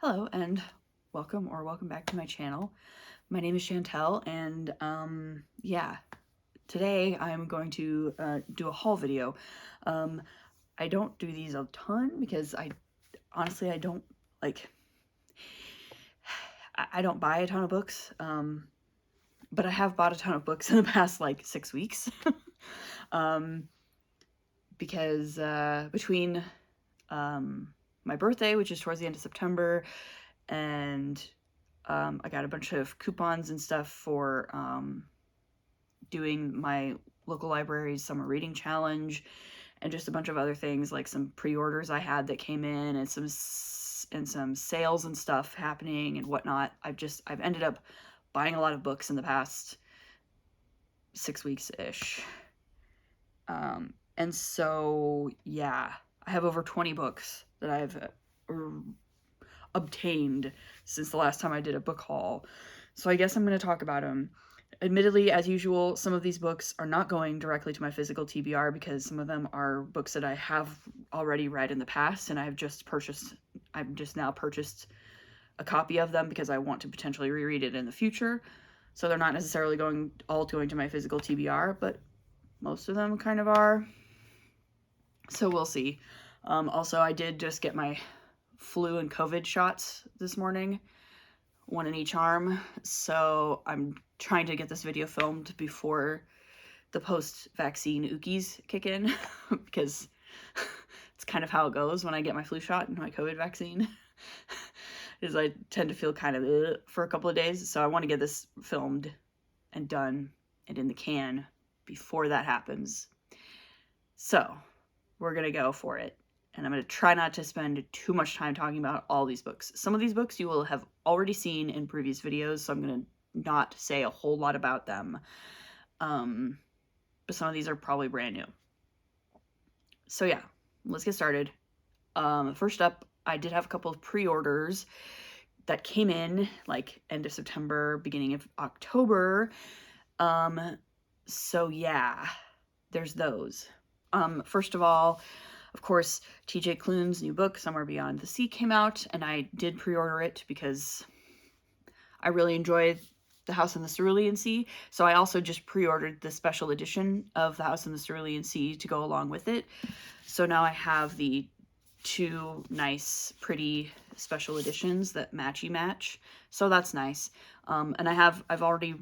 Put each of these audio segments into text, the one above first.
Hello and welcome back to my channel. My name is Chantel and yeah, today I'm going to do a haul video. I don't do these a ton because honestly I don't like, I don't buy a ton of books, but I have bought a ton of books in the past like 6 weeks. Because between my birthday, which is towards the end of September, and I got a bunch of coupons and stuff for doing my local library's summer reading challenge, and just a bunch of other things like some pre-orders I had that came in, and some sales and stuff happening and whatnot. I've ended up buying a lot of books in the past 6 weeks ish. And so yeah, I have over 20 books that I've obtained since the last time I did a book haul. So I guess I'm going to talk about them. Admittedly, as usual, some of these books are not going directly to my physical TBR because some of them are books that I have already read in the past, and I've just now purchased a copy of them because I want to potentially reread it in the future. So they're not necessarily all going to my physical TBR, but most of them kind of are. So we'll see. Also, I did just get my flu and COVID shots this morning, one in each arm. So I'm trying to get this video filmed before the post-vaccine ookies kick in because it's kind of how it goes when I get my flu shot and my COVID vaccine. Is I tend to feel kind of for a couple of days. So I want to get this filmed and done and in the can before that happens. So we're going to go for it. And I'm going to try not to spend too much time talking about all these books. Some of these books you will have already seen in previous videos, so I'm going to not say a whole lot about them. But some of these are probably brand new. So yeah, let's get started. First up, I did have a couple of pre-orders that came in like end of September, beginning of October. So yeah, there's those. First of all, of course, TJ Klune's new book, Somewhere Beyond the Sea, came out, and I did pre-order it because I really enjoyed The House in the Cerulean Sea. So I also just pre-ordered the special edition of The House in the Cerulean Sea to go along with it. So now I have the two nice, pretty special editions that match. So that's nice. And I've already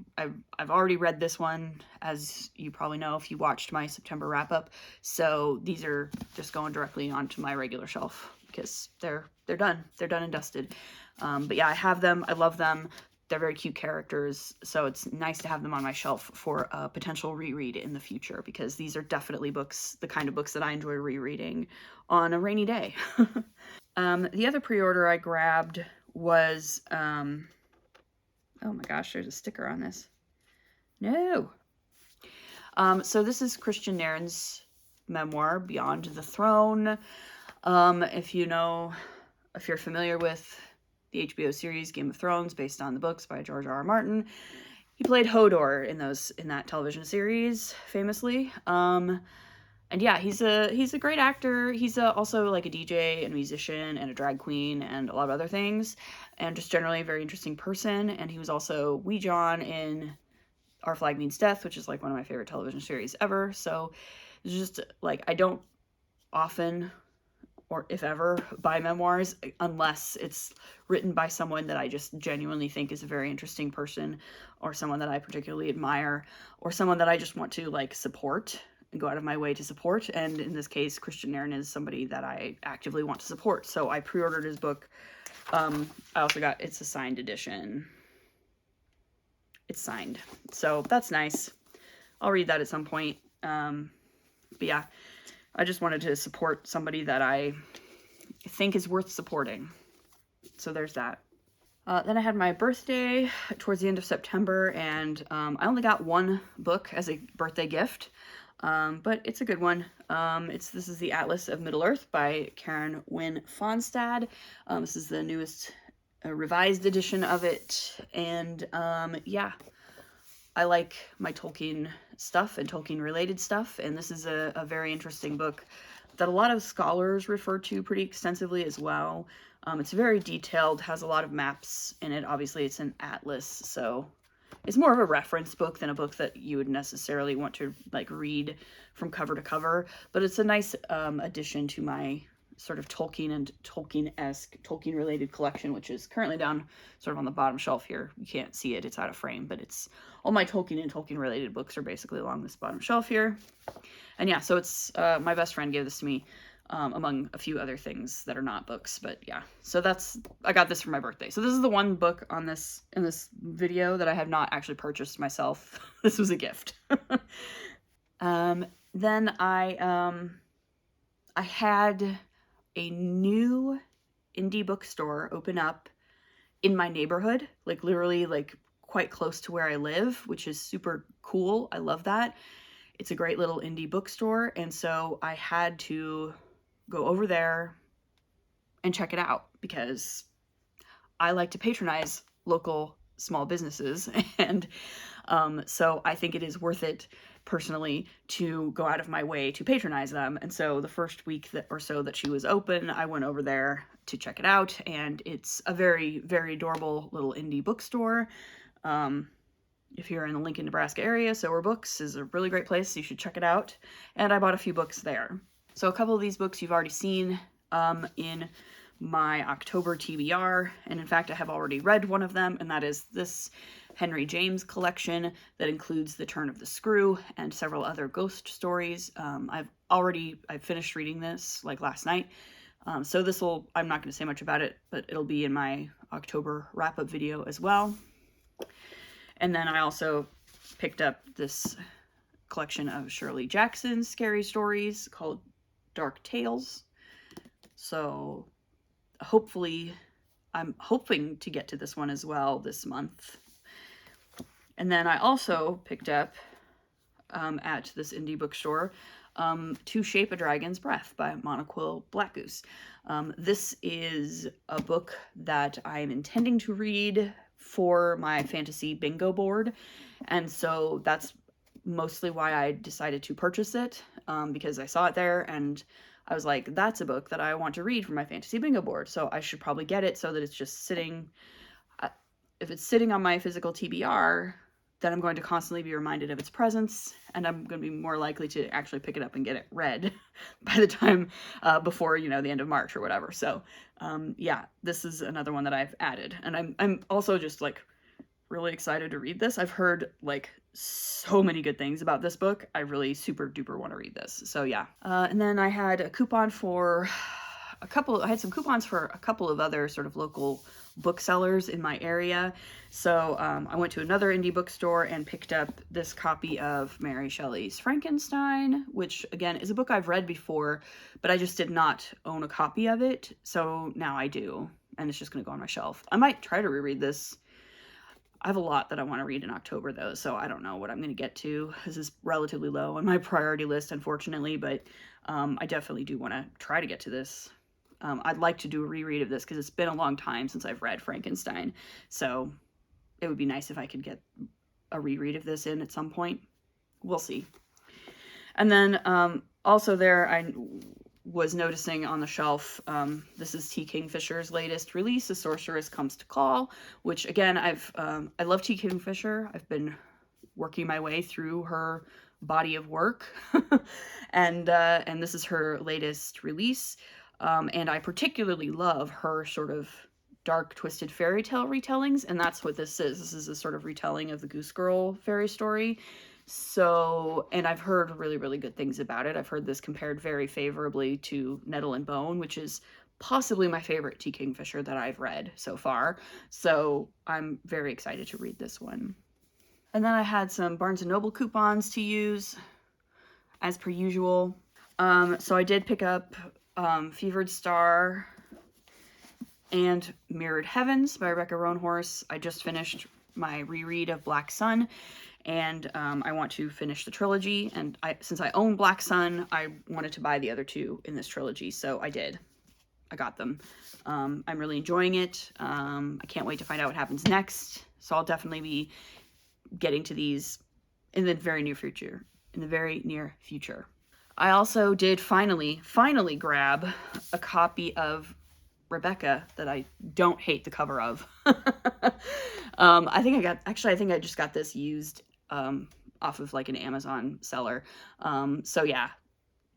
read this one, as you probably know if you watched my September wrap up. So these are just going directly onto my regular shelf because they're done. They're done and dusted. But yeah, I have them. I love them. They're very cute characters, so it's nice to have them on my shelf for a potential reread in the future, because these are definitely books, the kind of books that I enjoy rereading on a rainy day. The other pre-order I grabbed was, oh my gosh, there's a sticker on this. No! So this is Christian Nairn's memoir, Beyond the Throne. If you're familiar with the HBO series Game of Thrones, based on the books by George R.R. Martin, he played Hodor in that television series, famously. And yeah, he's a great actor. He's also like a DJ and musician and a drag queen and a lot of other things, and just generally a very interesting person. And he was also Wee John in Our Flag Means Death, which is like one of my favorite television series ever. So it's just like, I don't often, or if ever, buy memoirs unless it's written by someone that I just genuinely think is a very interesting person, or someone that I particularly admire, or someone that I just want to like support and go out of my way to support. And in this case, Christian Nairn is somebody that I actively want to support. So I pre-ordered his book. I also got, it's a signed edition. It's signed. So that's nice. I'll read that at some point. But yeah, I just wanted to support somebody that I think is worth supporting. So there's that. Then I had my birthday towards the end of September, and I only got one book as a birthday gift, but it's a good one. This is the Atlas of Middle-earth by Karen Wynne Fonstad. This is the newest revised edition of it, and yeah, I like my Tolkien stuff and Tolkien-related stuff, and this is a very interesting book that a lot of scholars refer to pretty extensively as well. It's very detailed, has a lot of maps in it. Obviously, it's an atlas, so it's more of a reference book than a book that you would necessarily want to like read from cover to cover. But it's a nice addition to my sort of Tolkien and Tolkien-esque, Tolkien-related collection, which is currently down sort of on the bottom shelf here. You can't see it, it's out of frame, but it's all my Tolkien and Tolkien-related books are basically along this bottom shelf here. And yeah, so it's, my best friend gave this to me, among a few other things that are not books, but yeah. So I got this for my birthday. So this is the one book in this video that I have not actually purchased myself. This was a gift. Then I had a new indie bookstore open up in my neighborhood, like literally like quite close to where I live, which is super cool. I love that. It's a great little indie bookstore, and so I had to go over there and check it out because I like to patronize local small businesses, and so I think it is worth it personally to go out of my way to patronize them. And so the first week or so that she was open, I went over there to check it out, and it's a very, very adorable little indie bookstore. If you're in the Lincoln, Nebraska area, Sower Books is a really great place. You should check it out. And I bought a few books there. So a couple of these books you've already seen in my October TBR, and in fact I have already read one of them, and that is this Henry James collection that includes The Turn of the Screw and several other ghost stories. I've finished reading this like last night, so I'm not going to say much about it, but it'll be in my October wrap-up video as well. And then I also picked up this collection of Shirley Jackson's scary stories called Dark Tales. So hopefully, I'm hoping to get to this one as well this month. And then I also picked up at this indie bookstore To Shape a Dragon's Breath by Monoquill Blackgoose. This is a book that I'm intending to read for my fantasy bingo board, and so that's mostly why I decided to purchase it, because I saw it there and I was like, that's a book that I want to read for my fantasy bingo board, so I should probably get it so that it's just sitting. If it's sitting on my physical TBR, then I'm going to constantly be reminded of its presence, and I'm going to be more likely to actually pick it up and get it read by the time before, the end of March or whatever. So yeah, this is another one that I've added, and I'm also just like really excited to read this. I've heard like so many good things about this book. I really super duper want to read this. So yeah. And then I had a coupon for I had some coupons for a couple of other sort of local booksellers in my area. So I went to another indie bookstore and picked up this copy of Mary Shelley's Frankenstein, which again is a book I've read before, but I just did not own a copy of it. So now I do, and it's just going to go on my shelf. I might try to reread this. I have a lot that I want to read in October though, so I don't know what I'm going to get to. This is relatively low on my priority list, unfortunately, but I definitely do want to try to get to this. I'd like to do a reread of this because it's been a long time since I've read Frankenstein, so it would be nice if I could get a reread of this in at some point. We'll see. And then also there, I was noticing on the shelf, this is T. Kingfisher's latest release, The Sorceress Comes to Call, which again, I love T. Kingfisher. I've been working my way through her body of work, and this is her latest release. And I particularly love her sort of dark, twisted fairy tale retellings, and that's what this is. This is a sort of retelling of the Goose Girl fairy story. So, and I've heard really, really good things about it. I've heard this compared very favorably to Nettle and Bone, which is possibly my favorite T. Kingfisher that I've read so far. So I'm very excited to read this one. And then I had some Barnes & Noble coupons to use, as per usual. So I did pick up Fevered Star and Mirrored Heavens by Rebecca Roanhorse. I just finished my reread of Black Sun, and I want to finish the trilogy, and since I own Black Sun, I wanted to buy the other two in this trilogy, so I did. I got them. I'm really enjoying it. I can't wait to find out what happens next, so I'll definitely be getting to these in the very near future. I also did finally grab a copy of Rebecca that I don't hate the cover of. I think I just got this used off of like an Amazon seller. So yeah,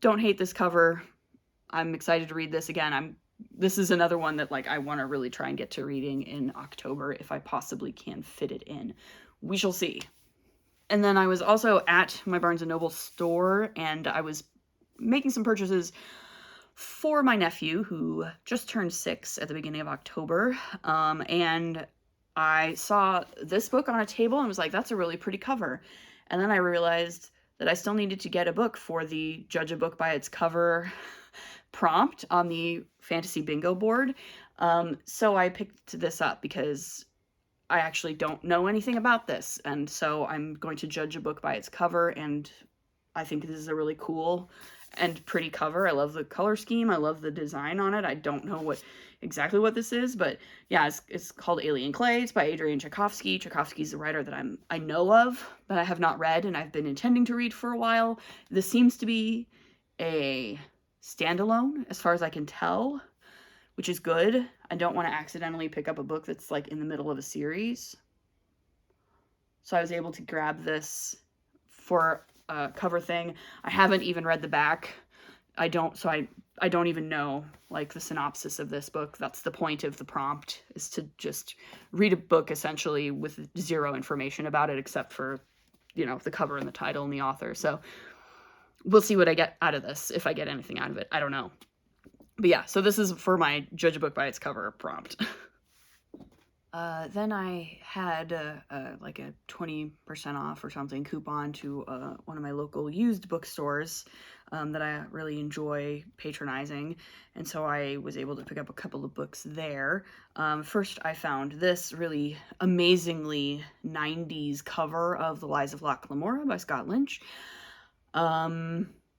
don't hate this cover. I'm excited to read this again. This is another one that like I want to really try and get to reading in October if I possibly can fit it in. We shall see. And then I was also at my Barnes & Noble store, and I was making some purchases for my nephew, who just turned 6 at the beginning of October. And I saw this book on a table and was like, that's a really pretty cover. And then I realized that I still needed to get a book for the Judge a Book by Its Cover prompt on the fantasy bingo board. So I picked this up because I actually don't know anything about this. And so I'm going to judge a book by its cover, and I think this is a really cool and pretty cover. I love the color scheme. I love the design on it. I don't know exactly what this is, but yeah, it's called Alien Clay. It's by Adrian Tchaikovsky. Tchaikovsky's a writer that I know of, but I have not read, and I've been intending to read for a while. This seems to be a standalone, as far as I can tell, which is good. I don't want to accidentally pick up a book that's like in the middle of a series. So I was able to grab this for a cover thing. I haven't even read the back. I don't even know like the synopsis of this book. That's the point of the prompt, is to just read a book essentially with zero information about it except for, you know, the cover and the title and the author. So we'll see what I get out of this, if I get anything out of it. I don't know. But yeah, so this is for my judge a book by its cover prompt. Then I had like a 20% off or something coupon to one of my local used bookstores that I really enjoy patronizing, and so I was able to pick up a couple of books there. First, I found this really amazingly 90s cover of The Lies of Lcklora by Scott Lynch.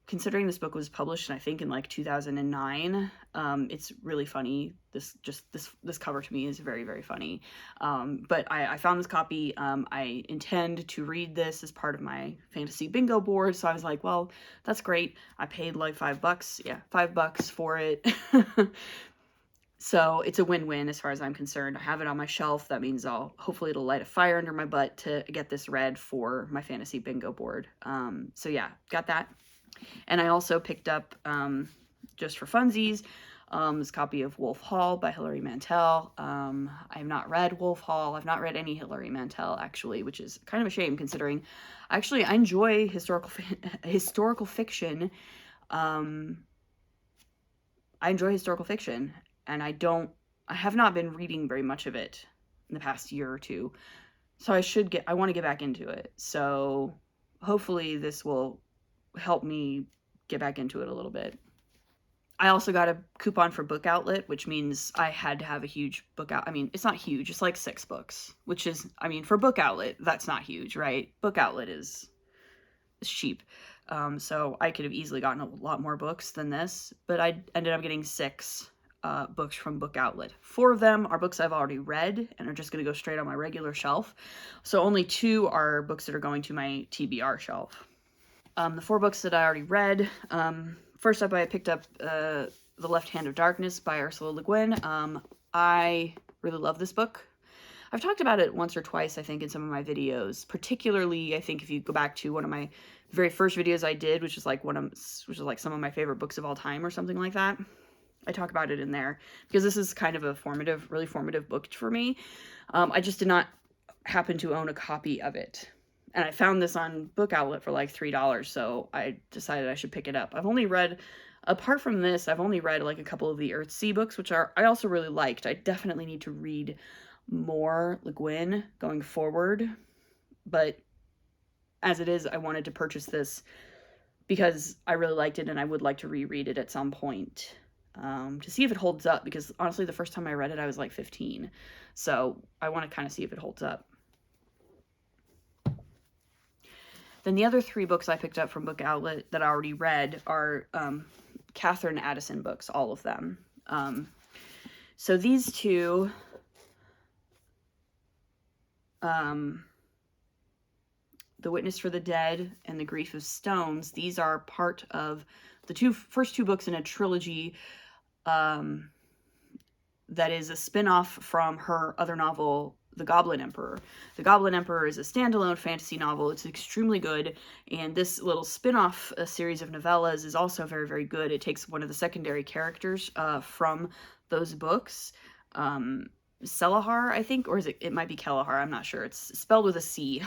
Considering this book was published, I think, in like 2009, it's really funny. This cover to me is very, very funny. But I found this copy. I intend to read this as part of my fantasy bingo board. So I was like, well, that's great. I paid like $5. Yeah, $5 for it. So it's a win-win as far as I'm concerned. I have it on my shelf. That means hopefully it'll light a fire under my butt to get this read for my fantasy bingo board. So yeah, got that. And I also picked up, just for funsies, this copy of Wolf Hall by Hilary Mantel. I have not read Wolf Hall. I've not read any Hilary Mantel, actually, which is kind of a shame considering I enjoy historical fiction. I enjoy historical fiction, and I have not been reading very much of it in the past year or two. So I want to get back into it. So hopefully this will help me get back into it a little bit. I also got a coupon for Book Outlet, which means I had to have a huge book out. I mean, it's not huge. It's like 6 books, which is, I mean, for Book Outlet, that's not huge, right? Book Outlet is cheap. So I could have easily gotten a lot more books than this, but I ended up getting 6 books from Book Outlet. 4 of them are books I've already read and are just going to go straight on my regular shelf. So only 2 are books that are going to my TBR shelf. The 4 books that I already read, first up I picked up The Left Hand of Darkness by Ursula Le Guin. I really love this book. I've talked about it once or twice, I think, in some of my videos. Particularly, I think if you go back to one of my very first videos I did, which is like some of my favorite books of all time or something like that. I talk about it in there because this is kind of a really formative book for me. I just did not happen to own a copy of it. And I found this on Book Outlet for like $3, so I decided I should pick it up. Apart from this, I've only read like a couple of the Earthsea books, which I also really liked. I definitely need to read more Le Guin going forward. But as it is, I wanted to purchase this because I really liked it and I would like to reread it at some point to see if it holds up. Because honestly, the first time I read it, I was like 15. So I want to kind of see if it holds up. Then the other 3 books I picked up from Book Outlet that I already read are Katherine Addison books, all of them. So these 2, The Witness for the Dead and The Grief of Stones, these are part of the first two books in a trilogy that is a spin-off from her other novel, The Goblin Emperor. The Goblin Emperor is a standalone fantasy novel. It's extremely good, and this little spin-off series of novellas is also very, very good. It takes one of the secondary characters from those books, Selahar, I think, or it might be Kelahar, I'm not sure. It's spelled with a C.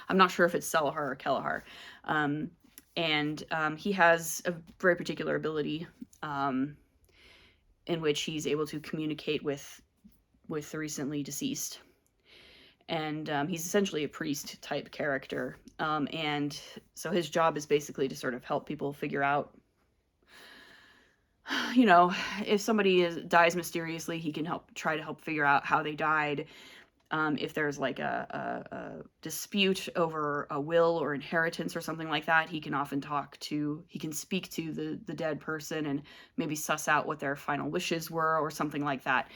I'm not sure if it's Selahar or Kelahar. He has a very particular ability in which he's able to communicate with the recently deceased. And he's essentially a priest type character. And so his job is basically to sort of help people figure out, you know, if somebody dies mysteriously, he can try to help figure out how they died. If there's like a dispute over a will or inheritance or something like that, he can often speak to the dead person and maybe suss out what their final wishes were or something like that.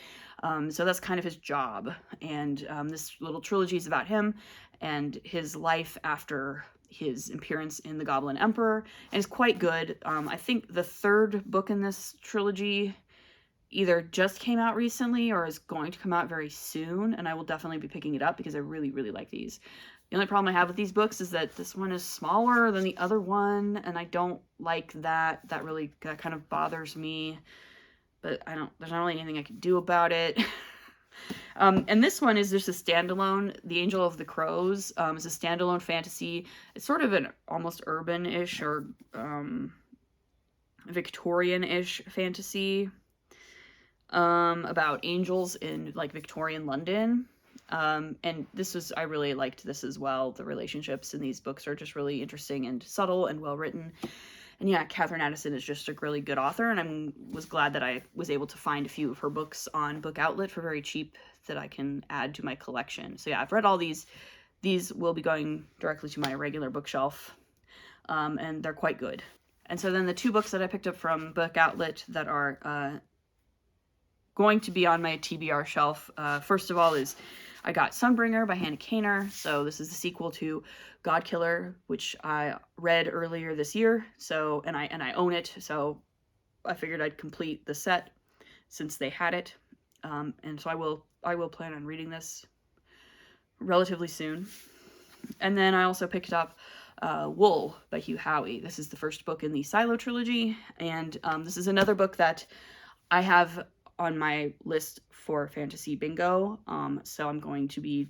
So that's kind of his job. And this little trilogy is about him and his life after his appearance in The Goblin Emperor, and it's quite good. I think the third book in this trilogy either just came out recently or is going to come out very soon, and I will definitely be picking it up because I really, really like these. The only problem I have with these books is that this one is smaller than the other one, and I don't like that. That kind of bothers me, but there's not really anything I can do about it. And this one is just a standalone. The Angel of the Crows is a standalone fantasy. It's sort of an almost urban-ish or Victorian-ish fantasy about angels in like Victorian London. And I really liked this as well. The relationships in these books are just really interesting and subtle and well written. And yeah, Katherine Addison is just a really good author, and I was glad that I was able to find a few of her books on Book Outlet for very cheap that I can add to my collection. So yeah, I've read all these. These will be going directly to my regular bookshelf, and they're quite good. And so then the two books that I picked up from Book Outlet that are going to be on my TBR shelf, first of all is I got Sunbringer by Hannah Kaner. So this is the sequel to Godkiller, which I read earlier this year. So and I own it, so I figured I'd complete the set since they had it. And so I will plan on reading this relatively soon. And then I also picked up Wool by Hugh Howey. This is the first book in the Silo trilogy, and this is another book that I have on my list for Fantasy Bingo, so I'm going to be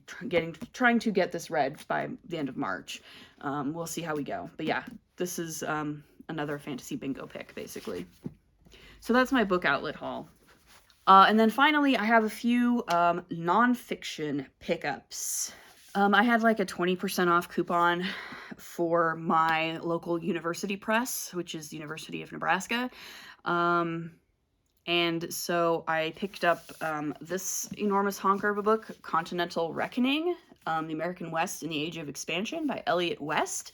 trying to get this read by the end of March. We'll see how we go, but yeah, this is another Fantasy Bingo pick, basically. So that's my Book Outlet haul. And then finally, I have a few nonfiction pickups. I had like a 20% off coupon for my local university press, which is the University of Nebraska. And so I picked up this enormous honker of a book, Continental Reckoning, The American West in the Age of Expansion by Elliot West.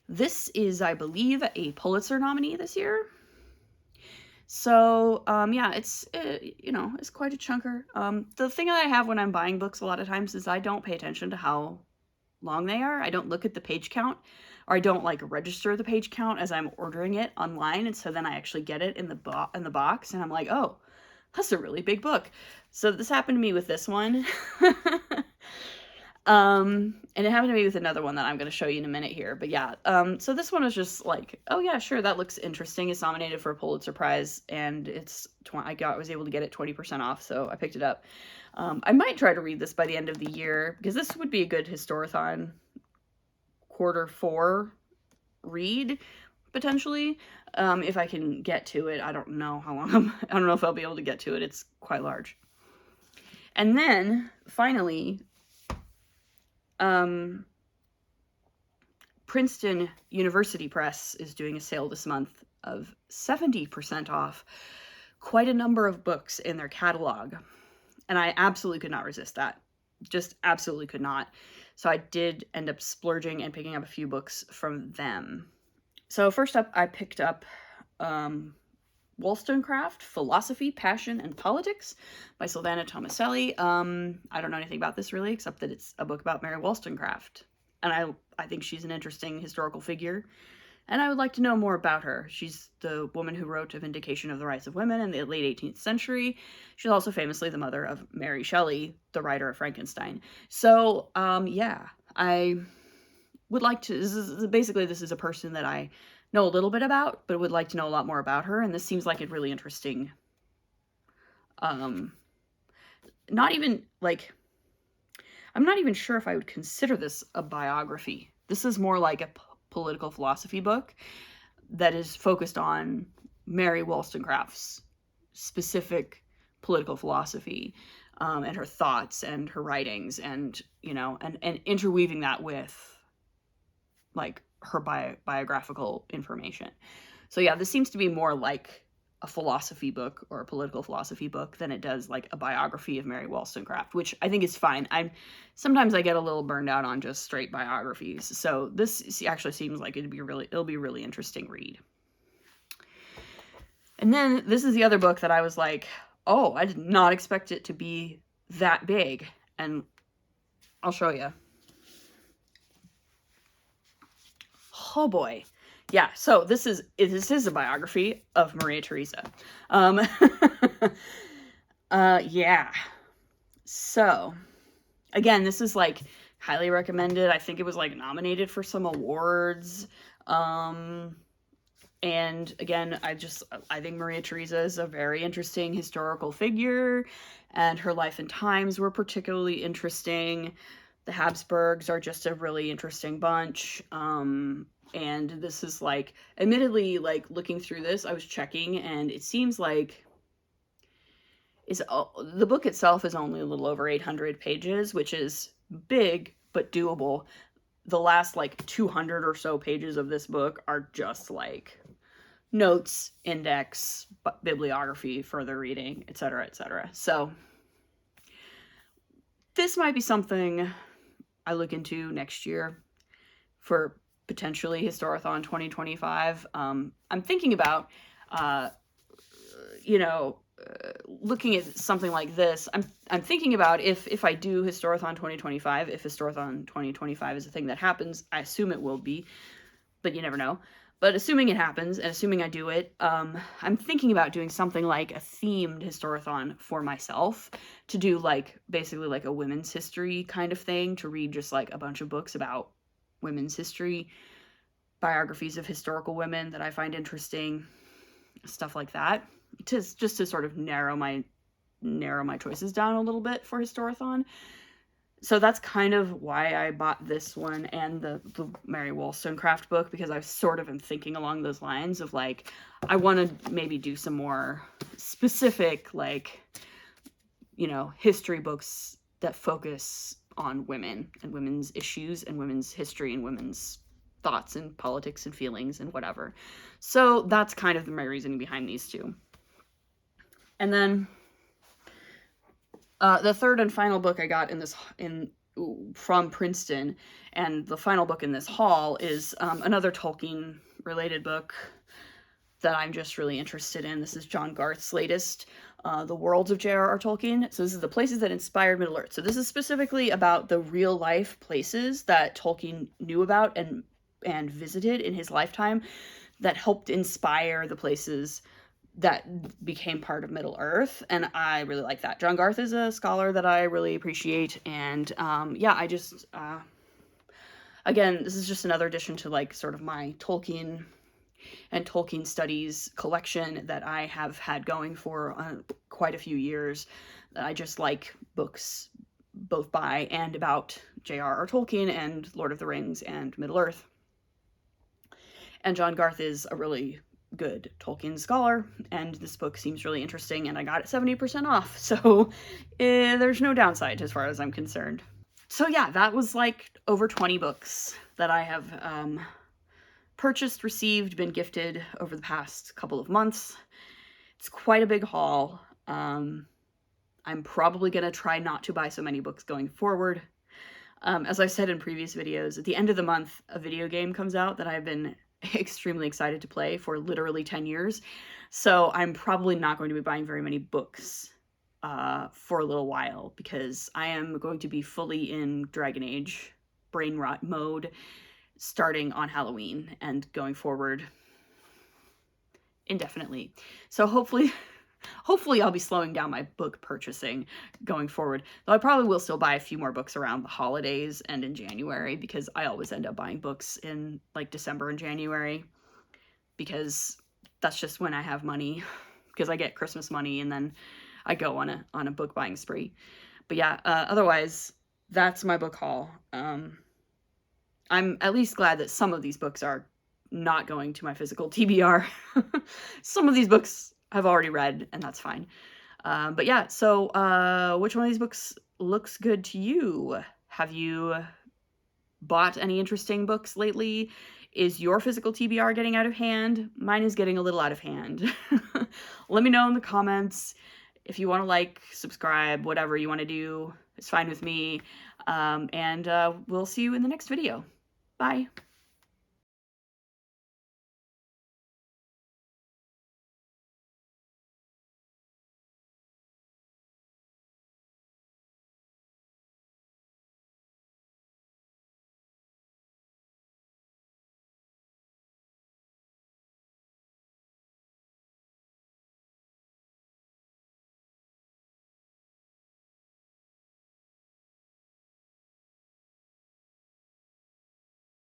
This is, I believe, a Pulitzer nominee this year. So, yeah, it's quite a chunker. The thing that I have when I'm buying books a lot of times is I don't pay attention to how long they are. I don't look at the page count, or I don't like register the page count as I'm ordering it online, and so then I actually get it in the box, and I'm like, oh, that's a really big book. So this happened to me with this one. And it happened to me with another one that I'm going to show you in a minute here. But yeah, so this one was just like, oh yeah, sure, that looks interesting. It's nominated for a Pulitzer Prize, and I was able to get it 20% off, so I picked it up. I might try to read this by the end of the year, because this would be a good Historathon Q4 read, potentially, if I can get to it. I don't know how long I don't know if I'll be able to get to it. It's quite large. And then, finally, Princeton University Press is doing a sale this month of 70% off quite a number of books in their catalog. And I absolutely could not resist that. Just absolutely could not. So I did end up splurging and picking up a few books from them. So first up, I picked up Walston Craft, Philosophy, Passion, and Politics by Silvana Tomaselli. I don't know anything about this really, except that it's a book about Mary Wollstonecraft. And I think she's an interesting historical figure. and I would like to know more about her. She's the woman who wrote A Vindication of the Rights of Women in the late 18th century. She's also famously the mother of Mary Shelley, the writer of Frankenstein. So, yeah, I would like to, this is a person that I know a little bit about, but would like to know a lot more about her, and this seems like a really interesting, not even, like, I'm not even sure if I would consider this a biography. This is more like a political philosophy book that is focused on Mary Wollstonecraft's specific political philosophy, and her thoughts and her writings, and, you know, and interweaving that with, like, her biographical information. So yeah, this seems to be more like a philosophy book or a political philosophy book than it does like a biography of Mary Wollstonecraft, which I think is fine. Sometimes I get a little burned out on just straight biographies. So this actually seems like it'll be a really interesting read. And then this is the other book that I was like, oh, I did not expect it to be that big. And I'll show you. Oh boy. Yeah, so this is a biography of Maria Theresa. Yeah. So, again, this is like highly recommended. I think it was like nominated for some awards. And again, I think Maria Theresa is a very interesting historical figure, and her life and times were particularly interesting. The Habsburgs are just a really interesting bunch. And this is like, admittedly, like, looking through this, I was checking, and it seems like the book itself is only a little over 800 pages, which is big, but doable. The last, like, 200 or so pages of this book are just, like, notes, index, bibliography, further reading, etc., etc. So, this might be something I look into next year for potentially Historathon 2025. I'm thinking about, looking at something like this. I'm thinking about if I do Historathon 2025, if Historathon 2025 is a thing that happens. I assume it will be, but you never know. But assuming it happens, and assuming I do it, I'm thinking about doing something like a themed Historathon for myself, to do, like, basically like a women's history kind of thing, to read just like a bunch of books about women's history, biographies of historical women that I find interesting, stuff like that, just to sort of narrow my choices down a little bit for Historathon. So that's kind of why I bought this one and the Mary Wollstonecraft book, because I sort of am thinking along those lines of, like, I want to maybe do some more specific, like, you know, history books that focus on women and women's issues and women's history and women's thoughts and politics and feelings and whatever. So that's kind of my reasoning behind these two. And then the third and final book I got from Princeton, and the final book in this haul, is another Tolkien related book that I'm just really interested in. This is John Garth's latest, The Worlds of J.R.R. Tolkien. So this is the places that inspired Middle-earth. So this is specifically about the real life places that Tolkien knew about and visited in his lifetime that helped inspire the places that became part of Middle-earth, and I really like that. John Garth is a scholar that I really appreciate, and yeah, I just, again, this is just another addition to, like, sort of my Tolkien and Tolkien studies collection that I have had going for quite a few years. I just like books both by and about J.R.R. Tolkien and Lord of the Rings and Middle-earth. And John Garth is a really good Tolkien scholar, and this book seems really interesting, and I got it 70% off, so there's no downside as far as I'm concerned. So yeah, that was like over 20 books that I have purchased, received, been gifted over the past couple of months. It's quite a big haul. I'm probably gonna try not to buy so many books going forward. As I've said in previous videos, at the end of the month, a video game comes out that I've been extremely excited to play for literally 10 years. So I'm probably not going to be buying very many books for a little while, because I am going to be fully in Dragon Age brain rot mode, starting on Halloween and going forward indefinitely. So hopefully I'll be slowing down my book purchasing going forward. Though I probably will still buy a few more books around the holidays and in January, because I always end up buying books in like December and January, because that's just when I have money, because I get Christmas money and then I go on a book buying spree. But yeah, otherwise that's my book haul. I'm at least glad that some of these books are not going to my physical TBR. Some of these books I've already read, and that's fine. But yeah, so which one of these books looks good to you? Have you bought any interesting books lately? Is your physical TBR getting out of hand? Mine is getting a little out of hand. Let me know in the comments. If you want to like, subscribe, whatever you want to do, it's fine with me. And we'll see you in the next video. Bye.